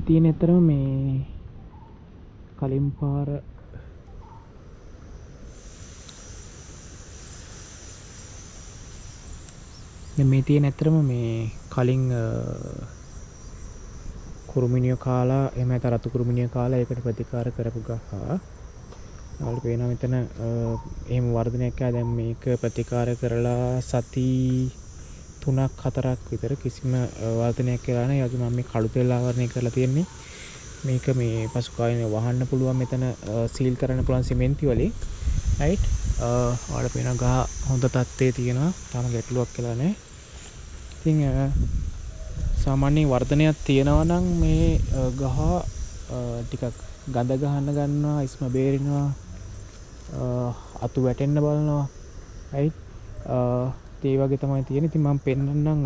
තියෙන ඇතරම මේ කලින් පාර මේ තියෙන ඇතරම මේ කලින් කුරුමිනිය කාලා එහෙම නැත්නම් රතු කුරුමිනිය කාලා ඒකට ප්‍රතිකාර කරපු ගහ. ඔයාලට පේනවා මෙතන එහෙම වර්ධනයක් ආ දැන් මේක ප්‍රතිකාර කරලා සති 3ක් 4ක් විතර කිසිම වර්ධනයක් කියලා නැහැ. ඒ වගේ මම මේ කළු තෙල් ආවරණය කරලා තියෙන්නේ. මේක මේ පසු කාලේ වහන්න පුළුවන් මෙතන සීල් කරන්න පුළුවන් සිමෙන්ති වලින්. රයිට්. ඔයාලට පේනවා ගහ හොඳ තත්ත්වයේ තියෙනවා. තාම ගැටලුවක් කියලා නැහැ. ඉතින් සාමාන්‍ය වර්ධනයක් තියෙනවා නම් මේ ගහ ටිකක් ගඳ ගහන්න ගන්නවා, ඉස්ම බේරෙනවා, අතු වැටෙන්න බලනවා. රයිට්. ඒ වගේ තමයි තියෙන්නේ. ඉතින් මම පෙන්නන්නම්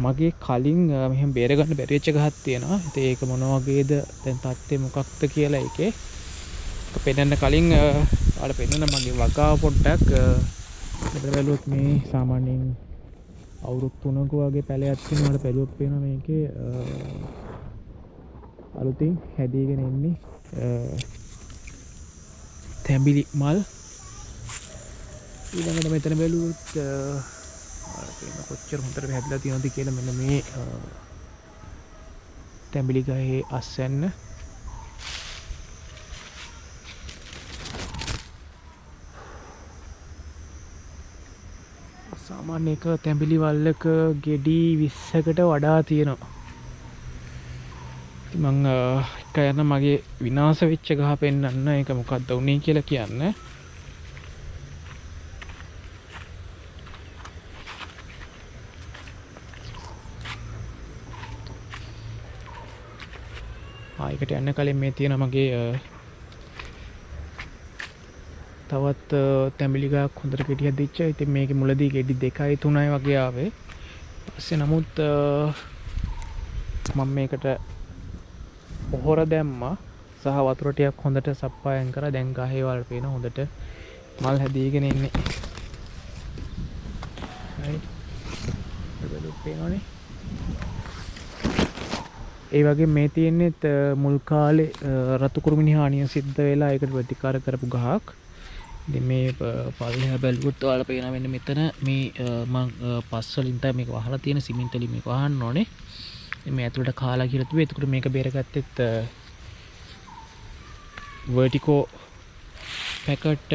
මගේ කලින් මෙහෙම බේර ගන්න බැරි වෙච්ච ගහක් තියෙනවා. ඉතින් ඒක මොන වගේද දැන් තත්ත්වය මොකක්ද කියලා ඒකේ ඒක පෙන්නන්න කලින් ඔයාලා පෙන්නන්න මගේ වගාව පොඩ්ඩක් මෙතන බැලුවොත් මේ සාමාන්‍යයෙන් අවුරුදු 3ක වගේ පැලයක් තියෙනවා. ඔයාලා බැලුවොත් පේනවා මේකේ අලුතින් හැදීගෙන ඉන්නේ තැඹිලි මල්. ඊළඟට මෙතන බැලුවොත් ඔයාලා කොච්චර හොඳට හැදලා තියෙනවද කියලා මෙන්න මේ තැඹිලි ගහේ අස්වැන්න. සාමාන්‍ය එක තැඹිලි වල්ලක ගෙඩි 20කට වඩා තියෙනවා. ඉතින් මම එක යන මගේ විනාශ වෙච්ච ගහ පෙන්නන්න ඒක මොකක්ද උනේ කියලා කියන්න. ආයකට යන්න කලින් මේ තියෙන මගේ තවත් තැඹිලි ගහක් හොඳට ගෙඩි හදිච්ච. ඉතින් මේකේ මුලදී ගෙඩි 2යි 3යි වගේ ආවේ. ඊපස්සේ නමුත් මම මේකට පොහොර දැම්මා සහ වතුර ටිකක් හොඳට සප්පායම් කරා. දැන් ගහේ වල පේන හොඳට මල් හැදීගෙන ඉන්නේ. right බඩලු පේනවනේ. ඒ වගේ මේ තියෙන්නේ මුල් කාලේ රතු කුරුමිනි හානිය සිද්ධ වෙලා ඒකට ප්‍රතිකාර කරපු ගහක්. ඉතින් මේ පල්ලෙහා බැලුවොත් ඔයාලා පේනවා මෙන්න මෙතන මේ මම පස් වලින් තමයි මේක වහලා තියෙන සිමෙන්ති වලින් මේක වහන්න ඕනේ. මේ ඇතුළට කාලා කියලා තිබේ. ඒකට මේක බේරගත්තෙත් vertigo පැකට්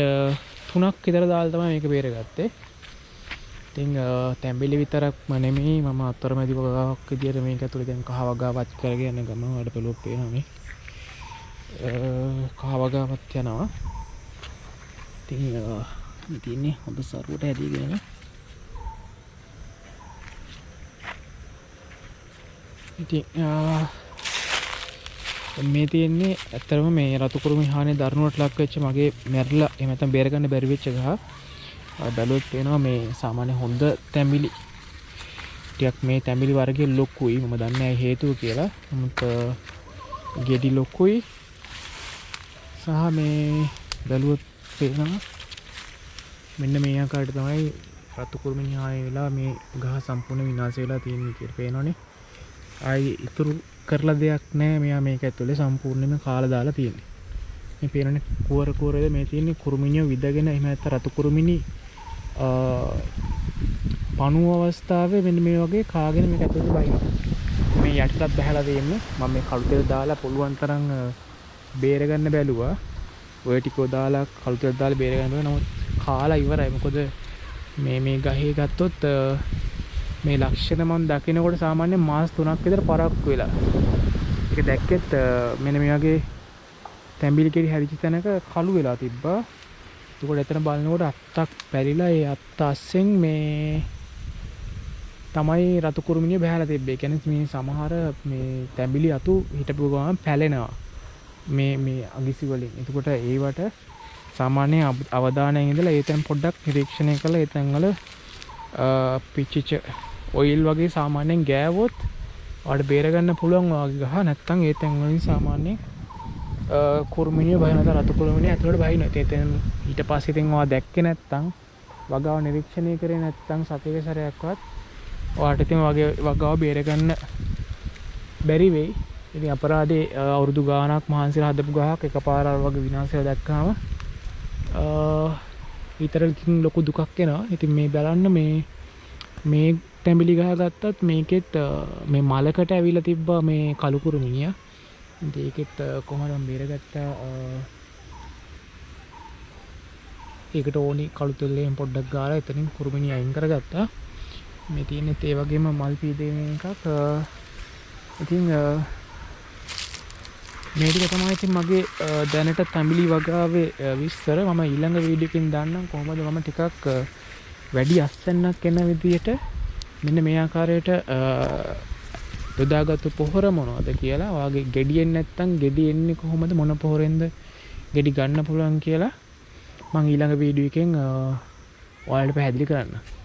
3ක් විතර දාලා තමයි මේක බේරගත්තේ. ඉතින් තැඹිලි විතරක්ම නෙමෙයි මම අතරමැදි වගාවක් විදියට මේක ඇතුළේ දැන් කහ වගාවක් කරගෙන යන ගමන් වල බලුවක් පේනවා මේ කහ වගාවක් යනවා. ඉතින් මේ තියෙන්නේ හොඳ සරුවට හැදීගෙන ඉතින් මේ තියෙන්නේ ඇත්තටම මේ රතු කුරුමි හානිය දරුණුවට ලක් වෙච්ච මගේ මැරිලා එහෙම නැත්නම් බේර ගන්න බැරි වෙච්ච ගහ. බැලුවොත් පේනවා මේ සාමාන්‍ය හොඳ තැඹිලි ටිකක් මේ තැඹිලි වර්ගයේ ලොකුයි. මම දන්නේ නැහැ හේතුව කියලා. නමුත් ගෙඩි ලොකුයි සහ මේ බැලුවොත් පේනවා මෙන්න මේ ආකාරයට තමයි රතු කුරුමි හානිය වෙලා මේ ගහ සම්පූර්ණ විනාශ වෙලා තියෙන්නේ කියලා පේනවනේ. ආයි ඉතුරු කරලා දෙයක් නැහැ. මෙයා මේක ඇතුලේ සම්පූර්ණයෙන්ම කාලා දාලා තියෙන්නේ. මේ පේනනේ කුවර කුවරද මේ තියෙන්නේ කුරුමිනිය විදගෙන එහෙම නැත්නම් රතු කුරුමිනි පණුව අවස්ථාවේ මෙන්න මේ වගේ කාගෙන මේක ඇතුලේ බහිනවා. මේ යටිටත් බහැලා තියෙන්නේ. මම මේ කළු තෙල් දාලා පුළුවන් තරම් බේර ගන්න බැලුවා. vertigo දාලා කළු තෙල් දාලා බේර ගන්න බැලුවා. නමුත් කාලා ඉවරයි. මොකද මේ ගහේ ගත්තොත් මේ ලක්ෂණ මම දකිනකොට සාමාන්‍ය මාස 3ක් විතර පරක්කු වෙලා. ඒක දැක්කෙත් මෙන්න මේ වගේ තැඹිලි කෙඩි හැදිච්ච තැනක කළු වෙලා තිබ්බා. ඒකට එතන බලනකොට අත්තක් පැරිලා ඒ අත්ත අස්සෙන් මේ තමයි රතු කුරුමිනිය බහැලා තිබ්බේ. ඒ කියන්නේ මේ සමහර මේ තැඹිලි අතු හිටපු ගමන් පැලෙනවා. මේ අගිසි වලින්. එතකොට ඒවට සාමාන්‍ය අවධානයෙන් ඉඳලා ඒ තැන් පොඩ්ඩක් නිරීක්ෂණය කරලා ඒ තැන් වල පිච්චිච්ච ඔයිල් වගේ සාමාන්‍යයෙන් ගෑවොත් ඔයාලට බේර ගන්න පුළුවන් වගේ ගහ. නැත්තම් ඒ තැන් වලින් සාමාන්‍යයෙන් කුරුමිනිය බහින නැත්නම් රතු කුරුමිනිය ඇතුළට බහිනවා. ඉතින් ඊට පස්සේ ඉතින් ඔයා දැක්කේ නැත්තම් වගාව නිරීක්ෂණය කරේ නැත්තම් සතියක සැරයක්වත් ඔයාලට ඉතින් වගාව බේර ගන්න බැරි වෙයි. ඉතින් අපරාධේ අවුරුදු ගාණක් මහන්සිලා හදපු ගහක් එකපාර අර වගේ විනාශයක් දැක්කම ඊතරකින් ලොකු දුකක් එනවා. ඉතින් මේ බලන්න මේ තැඹිලි ගහ ගත්තත් මේකෙත් මේ මලකට ඇවිල්ලා තිබ්බා මේ කළු කුරුමිනියා. ඉතින් ඒකෙත් කොහොමද මම බේරගත්තා. ඒකට ඕනි කළු තෙල්ලෙන් පොඩ්ඩක් ගාලා එතනින් කුරුමිනිය අයින් කරගත්තා. මේ තියෙනෙත් ඒ වගේම මල් පීදෙන එකක්. ඉතින් මේ ටික තමයි ඉතින් මගේ දැනට තැඹිලි වගාවේ විස්තර. මම ඊළඟ වීඩියෝ එකකින් දාන්නම් කොහොමද මම ටිකක් වැඩි අස්සන්නක් එන විදියට මෙන්න මේ ආකාරයට යොදාගත්තු පොහොර මොනවද කියලා. වාගේ ගෙඩියෙන් නැත්තම් ගෙඩි එන්නේ කොහොමද, මොන පොහොරෙන්ද ගෙඩි ගන්න පුළුවන් කියලා මම ඊළඟ වීඩියෝ එකෙන් ඔයාලට පැහැදිලි කරන්නම්.